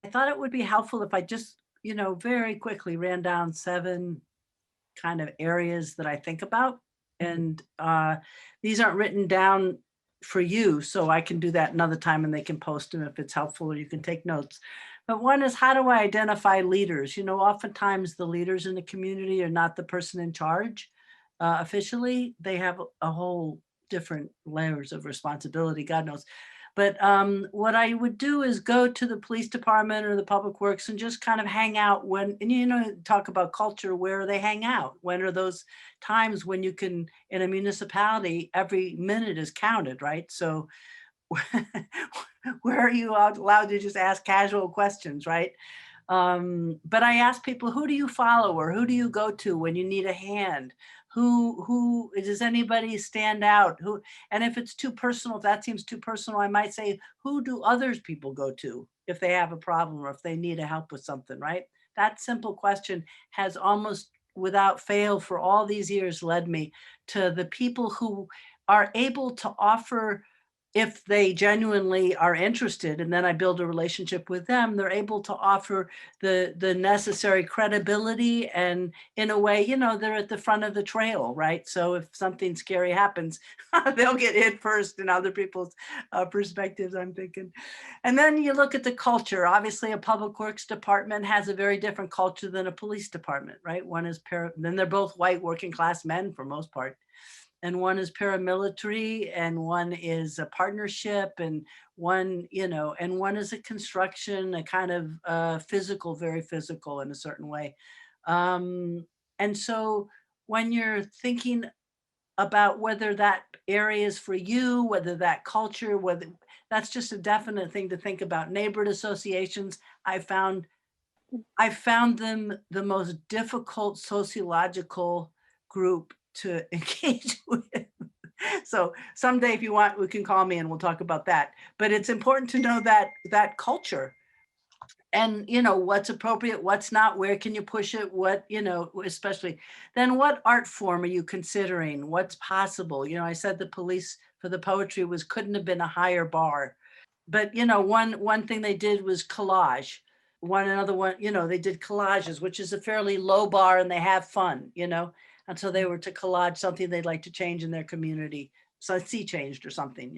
I thought it would be helpful if I just, very quickly ran down 7 kind of areas that I think about. Mhm. And these aren't written down for you, so I can do that another time and they can post them if it's helpful or you can take notes. But one is, how do I identify leaders? Oftentimes the leaders in the community are not the person in charge officially. They have a whole different layers of responsibility, God knows. But what I would do is go to the police department or the public works and just kind of hang out talk about culture, where they hang out. When are those times when you can, in a municipality, every minute is counted, right? So where are you allowed to just ask casual questions, right? But I ask people, who do you follow or who do you go to when you need a hand? Who does anybody stand out? And if it's too personal, if that seems too personal, I might say, who do others people go to if they have a problem or if they need a help with something, right? That simple question has almost without fail for all these years led me to the people who are able to offer, if they genuinely are interested, and then I build a relationship with them, they're able to offer the necessary credibility, and in a way, they're at the front of the trail, right? So if something scary happens, they'll get hit first in other people's perspectives, I'm thinking. And then you look at the culture. Obviously, a public works department has a very different culture than a police department, right? Then they're both white working class men for most part, and one is paramilitary and one is a partnership, and one is a construction, a kind of physical, very physical in a certain way. And so when you're thinking about whether that area is for you, whether that culture, whether that's just a definite thing to think about. Neighborhood associations, I found I found them the most difficult sociological group to engage with. So someday, if you want, we can call me and we'll talk about that. But it's important to know that culture, and what's appropriate, what's not, where can you push it, especially then what art form are you considering, what's possible. I said the police for the poetry was couldn't have been a higher bar. But one thing they did was collage. Another one, they did collages, which is a fairly low bar, and they have fun, until they were to collage something they'd like to change in their community. So see changed or something.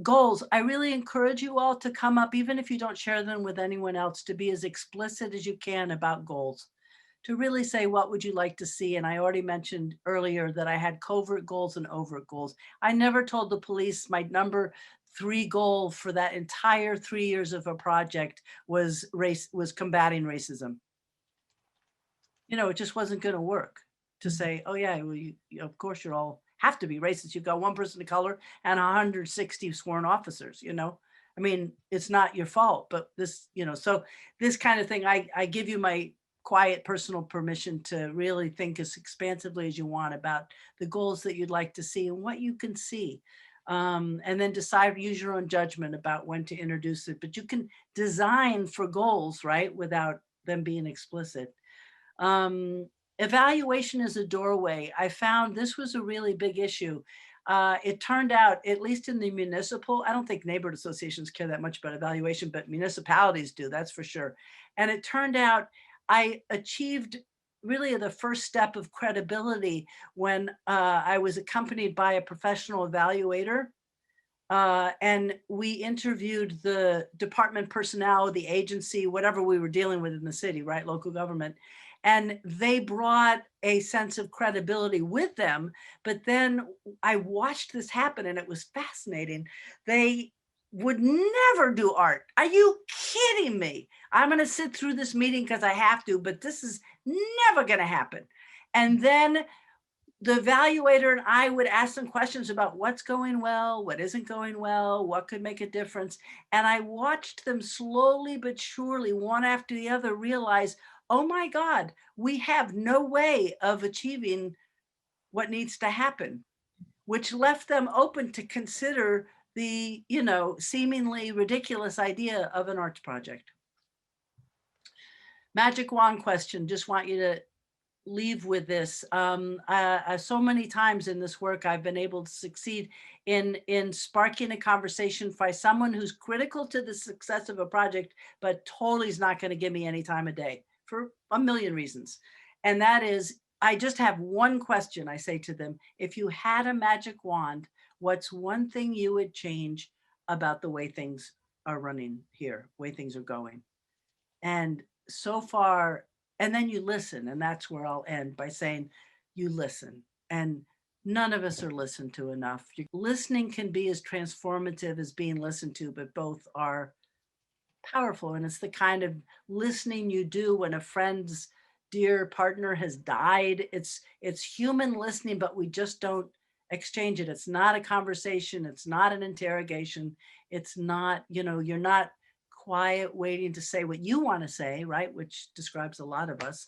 Goals. I really encourage you all to come up, even if you don't share them with anyone else, to be as explicit as you can about goals, to really say, what would you like to see? And I already mentioned earlier that I had covert goals and overt goals. I never told the police my number 3 goal for that entire 3 years of a project was combating racism. It just wasn't going to work to Mhm. say, oh yeah, well, of course you're all have to be racist. You've got one person of color and 160 sworn officers. I mean, it's not your fault, but so this kind of thing, I give you my quiet personal permission to really think as expansively as you want about the goals that you'd like to see and what you can see. And then use your own judgment about when to introduce it. But you can design for goals, right, without them being explicit. um, Evaluation is a doorway. I found this was a really big issue. It turned out, at least in the municipal, I don't think neighborhood associations care that much about evaluation, but municipalities do, that's for sure. And it turned out I achieved really the first step of credibility when I was accompanied by a professional evaluator. And we interviewed the department personnel, the agency, whatever we were dealing with in the city, right? Local government. And they brought a sense of credibility with them. But then I watched this happen and it was fascinating. They would never do art. Are you kidding me? I'm going to sit through this meeting because I have to, but this is never going to happen. And then the evaluator and I would ask them questions about what's going well, what isn't going well, what could make a difference. And I watched them slowly but surely, one after the other, realize, oh my God, we have no way of achieving what needs to happen, which left them open to consider the, seemingly ridiculous idea of an arts project. Magic wand question. Just want you to leave with this. So many times in this work, I've been able to succeed in sparking a conversation by someone who's critical to the success of a project, but totally is not going to give me any time of day for a million reasons. And that is, I just have one question. I say to them, if you had a magic wand, what's one thing you would change about the way things are running here, way things are going? And so far, and then you listen, and that's where I'll end by saying, you listen. And none of us are listened to enough. Listening can be as transformative as being listened to, but both are powerful. And it's the kind of listening you do when a friend's dear partner has died. It's human listening, but we just don't exchange it. It's not a conversation. It's not an interrogation. It's not, you're not quiet waiting to say what you want to say, right? Which describes a lot of us.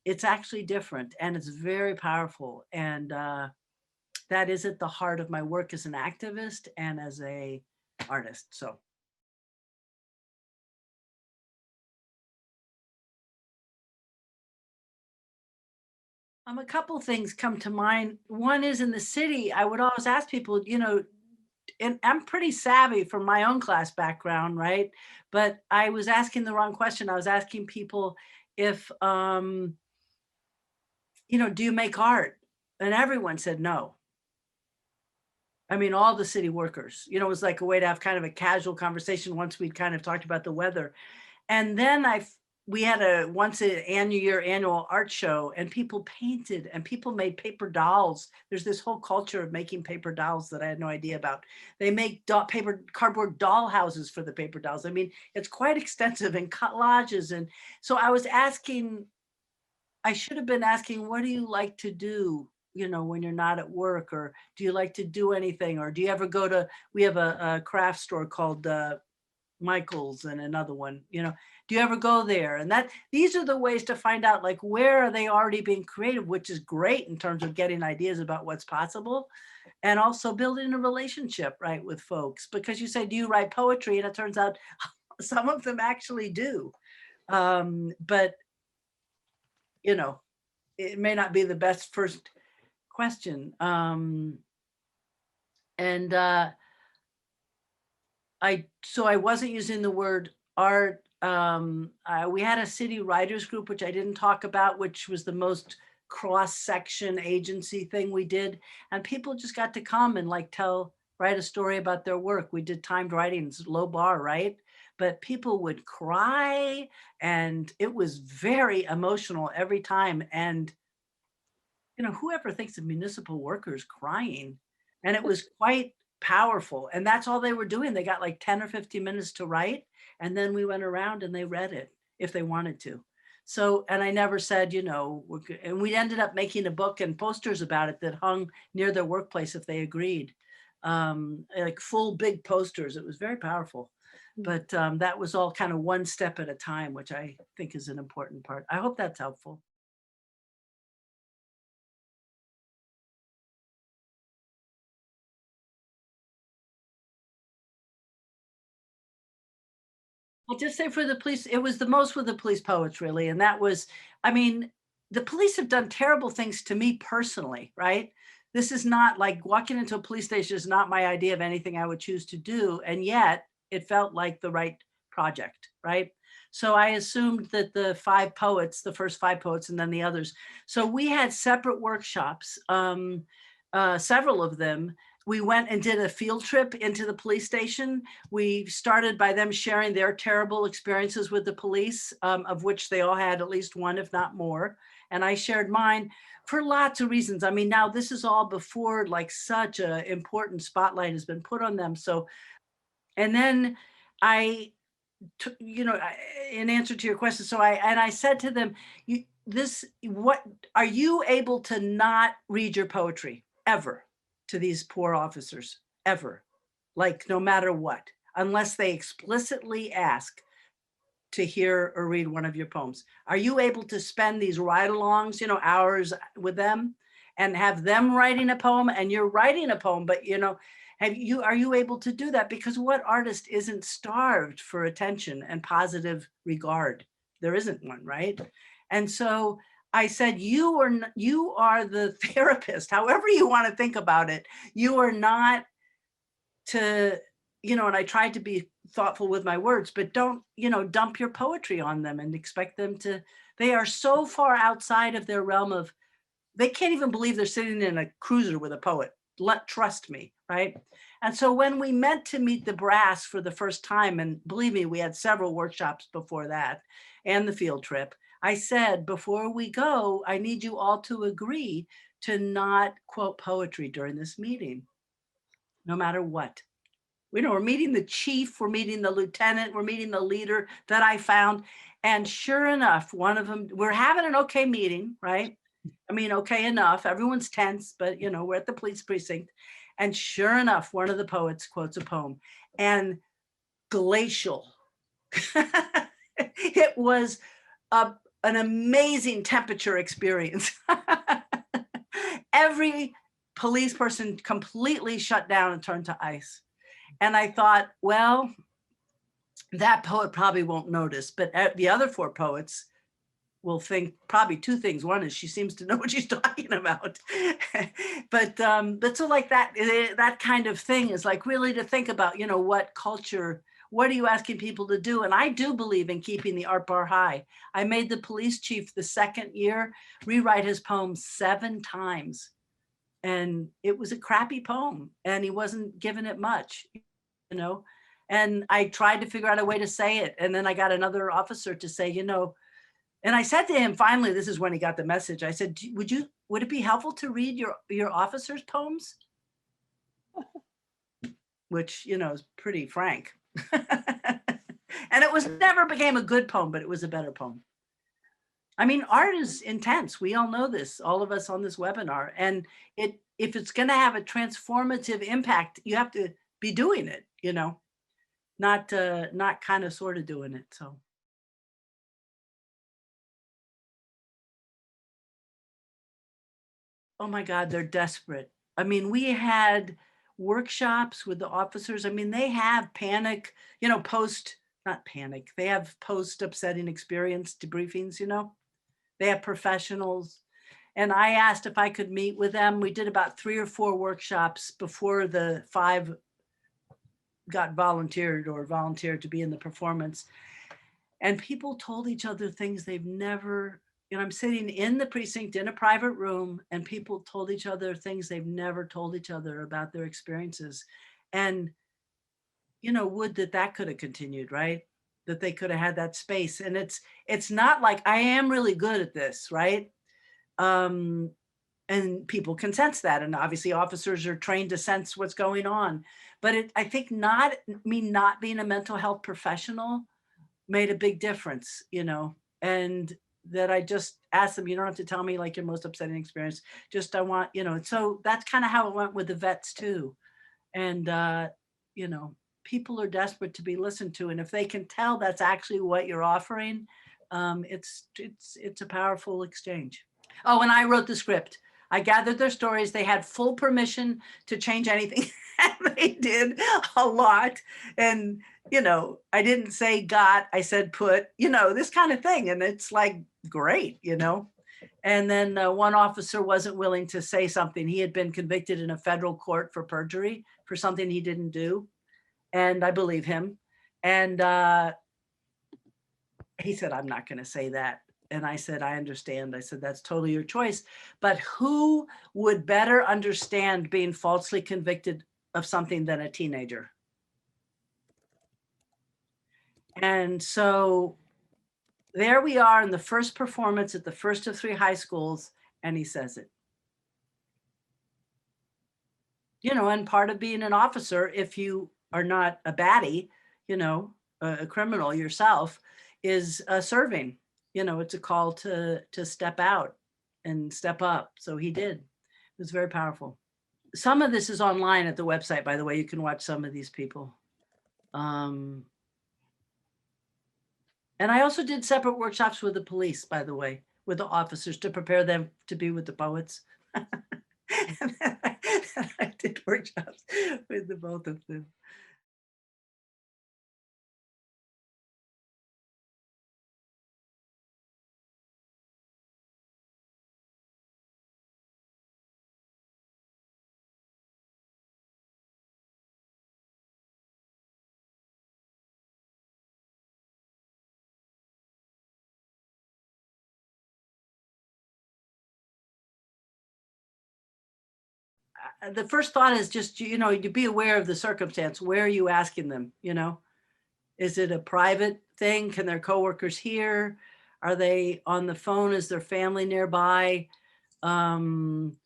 It's actually different, and it's very powerful. And that is at the heart of my work as an activist and as a artist. So a couple things come to mind. One is in the city, I would always ask people, and I'm pretty savvy from my own class background, right? But I was asking the wrong question. I was asking people if, do you make art? And everyone said no. I mean, all the city workers, it was like a way to have kind of a casual conversation once we'd kind of talked about the weather. And then we had a once a annual art show, and people painted and people made paper dolls. There's this whole culture of making paper dolls that I had no idea about. They make paper cardboard doll houses for the paper dolls. I mean, it's quite extensive, and collages. And so I should have been asking, what do you like to do? When you're not at work, or do you like to do anything? Or do you ever we have a craft store called Michael's, and another one, do you ever go there? And these are the ways to find out, like, where are they already being creative, which is great in terms of getting ideas about what's possible, and also building a relationship, right, with folks. Because you say, do you write poetry? And it turns out some of them actually do. But, it may not be the best first question. And I wasn't using the word art. We had a city writers group, which I didn't talk about, which was the most cross-section agency thing we did. And people just got to come and write a story about their work. We did timed writings, low bar, right? But people would cry, and it was very emotional every time. And, whoever thinks of municipal workers crying? And it was quite powerful. And that's all they were doing. They got like 10 or 15 minutes to write. And then we went around and they read it if they wanted to. So, and I never said, and we ended up making a book and posters about it that hung near their workplace if they agreed. Like full big posters. It was very powerful. But that was all kind of one step at a time, which I think is an important part. I hope that's helpful. I'll just say for the police, it was the most with the police poets, really. And that was, I mean, the police have done terrible things to me personally, right? This is not like walking into a police station is not my idea of anything I would choose to do. And yet it felt like the right project, right? So I assumed that the first five poets, and then the others. So we had separate workshops, several of them. We went and did a field trip into the police station. We started by them sharing their terrible experiences with the police, of which they all had at least one, if not more. And I shared mine for lots of reasons. I mean, now this is all before like such an important spotlight has been put on them. So, and then I, in answer to your question, I said to them, what are you able to not read your poetry ever to these poor officers ever? Like, no matter what, unless they explicitly ask to hear or read one of your poems. Are you able to spend these ride-alongs, hours with them and have them writing a poem and you're writing a poem, but are you able to do that? Because what artist isn't starved for attention and positive regard? There isn't one, right? And so I said, you are the therapist, however you want to think about it. You are not to, and I tried to be thoughtful with my words, but don't, dump your poetry on them and expect them to, they are so far outside of their realm of, they can't even believe they're sitting in a cruiser with a poet. Trust me, right? And so when we met to meet the brass for the first time, and believe me, we had several workshops before that and the field trip, I said, before we go, I need you all to agree to not quote poetry during this meeting, no matter what. We're meeting the chief, we're meeting the lieutenant, we're meeting the leader that I found. And sure enough, one of them, we're having an okay meeting, right? I mean, okay enough. Everyone's tense, but we're at the police precinct. And sure enough, one of the poets quotes a poem, and glacial. It was an amazing temperature experience. Every police person completely shut down and turned to ice. And I thought, well, that poet probably won't notice, but the other four poets will think probably two things. One is she seems to know what she's talking about. but so like that kind of thing is like really to think about, what culture, what are you asking people to do? And I do believe in keeping the art bar high. I made the police chief the second year rewrite his poem 7 times. And it was a crappy poem and he wasn't giving it much, and I tried to figure out a way to say it. And then I got another officer to say, and I said to him, finally, this is when he got the message. I said, would it be helpful to read your officer's poems? Which, is pretty frank. And it never became a good poem, but it was a better poem. I mean, art is intense. We all know this, all of us on this webinar. And if it's going to have a transformative impact, you have to be doing it, not kind of sort of doing it. So. Oh my God, they're desperate. I mean, we had workshops with the officers. I mean, they have panic, not panic. They have post upsetting experience debriefings, they have professionals. And I asked if I could meet with them. We did about 3 or 4 workshops before the 5 got volunteered to be in the performance. And people told each other things they've never, I'm sitting in the precinct in a private room and people told each other things they've never told each other about their experiences. And, would that could have continued, right? That they could have had that space. And it's not like I am really good at this, right? And people can sense that. And obviously officers are trained to sense what's going on. But I think not being a mental health professional made a big difference, and that I just asked them, you don't have to tell me like your most upsetting experience. Just, I want, so that's kind of how it went with the vets too. And, people are desperate to be listened to. And if they can tell that's actually what you're offering, it's a powerful exchange. Oh, and I wrote the script. I gathered their stories. They had full permission to change anything. And they did a lot. And, I didn't say got, I said put, this kind of thing. And it's like, great, And then one officer wasn't willing to say something. He had been convicted in a federal court for perjury for something he didn't do. And I believe him. And he said, I'm not going to say that. And I said, I understand. I said, that's totally your choice. But who would better understand being falsely convicted of something than a teenager? And so there we are in the first performance at the first of 3 high schools, and he says it. And part of being an officer, if you are not a baddie, a criminal yourself, is serving. It's a call to step out and step up. So he did. It was very powerful. Some of this is online at the website, by the way. You can watch some of these people. And I also did separate workshops with the police, by the way, with the officers to prepare them to be with the poets. And I did workshops with the both of them. the first thought is just, you know, to be aware of the circumstance. Where are you asking them? You know, is it a private thing? Can their coworkers hear? Are they on the phone? Is their family nearby? Um,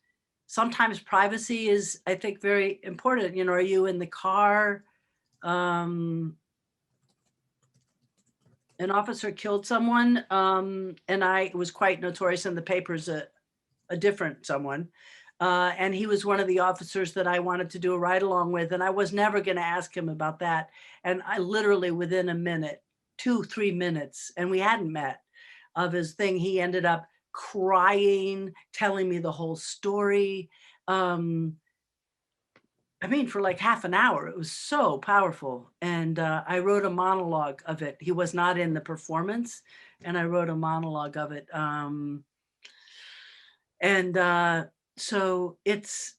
Sometimes privacy is, I think, very important. You know, are you in the car? Um, an officer killed someone, and it was quite notorious in the papers, a different someone. And he was one of the officers that I wanted to do a ride along with. And I was never going to ask him about that. And I literally, within a minute, 2, 3 minutes, and we hadn't met, of his thing, he ended up crying, telling me the whole story. Um, I mean, for like half an hour, it was so powerful. And I wrote a monologue of it. He was not in the performance, and I wrote a monologue of it. And so it's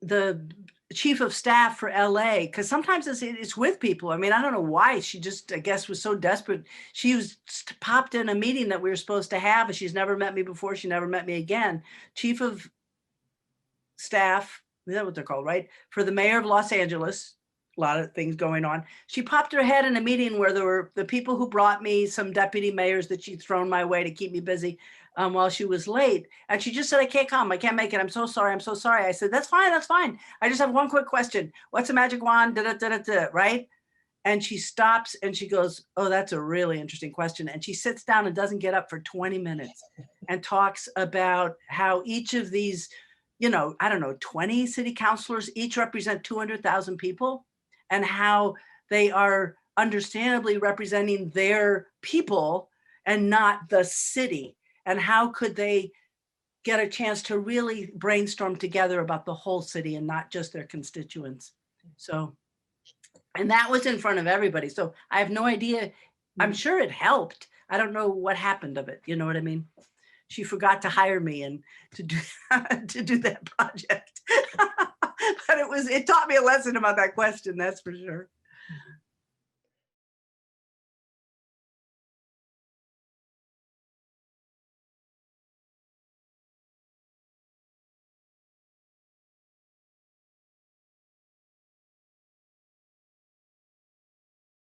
the chief of staff for LA, because sometimes it's with people. I mean, I don't know why. She just, I guess, was so desperate. She was popped in a meeting that we were supposed to have, and she's never met me before. She never met me again. Chief of staff, is that what they're called, right? For the mayor of Los Angeles, a lot of things going on. She popped her head in a meeting where there were the people who brought me some deputy mayors that she'd thrown my way to keep me busy while she was late. And she just said, I can't come. I can't make it. I'm so sorry. I'm so sorry. I said, that's fine. That's fine. I just have one quick question. What's a magic wand? Da, da, da, da, da, right? And she stops and she goes, oh, that's a really interesting question. And she sits down and doesn't get up for 20 minutes and talks about how each of these, you know, I don't know, 20 city councilors each represent 200,000 people, and how they are understandably representing their people and not the city. And how could they get a chance to really brainstorm together about the whole city and not just their constituents. So, and that was in front of everybody. So I have no idea. I'm sure it helped. I don't know what happened of it. You know what I mean? She forgot to hire me and to do to do that project. But it taught me a lesson about that question, that's for sure.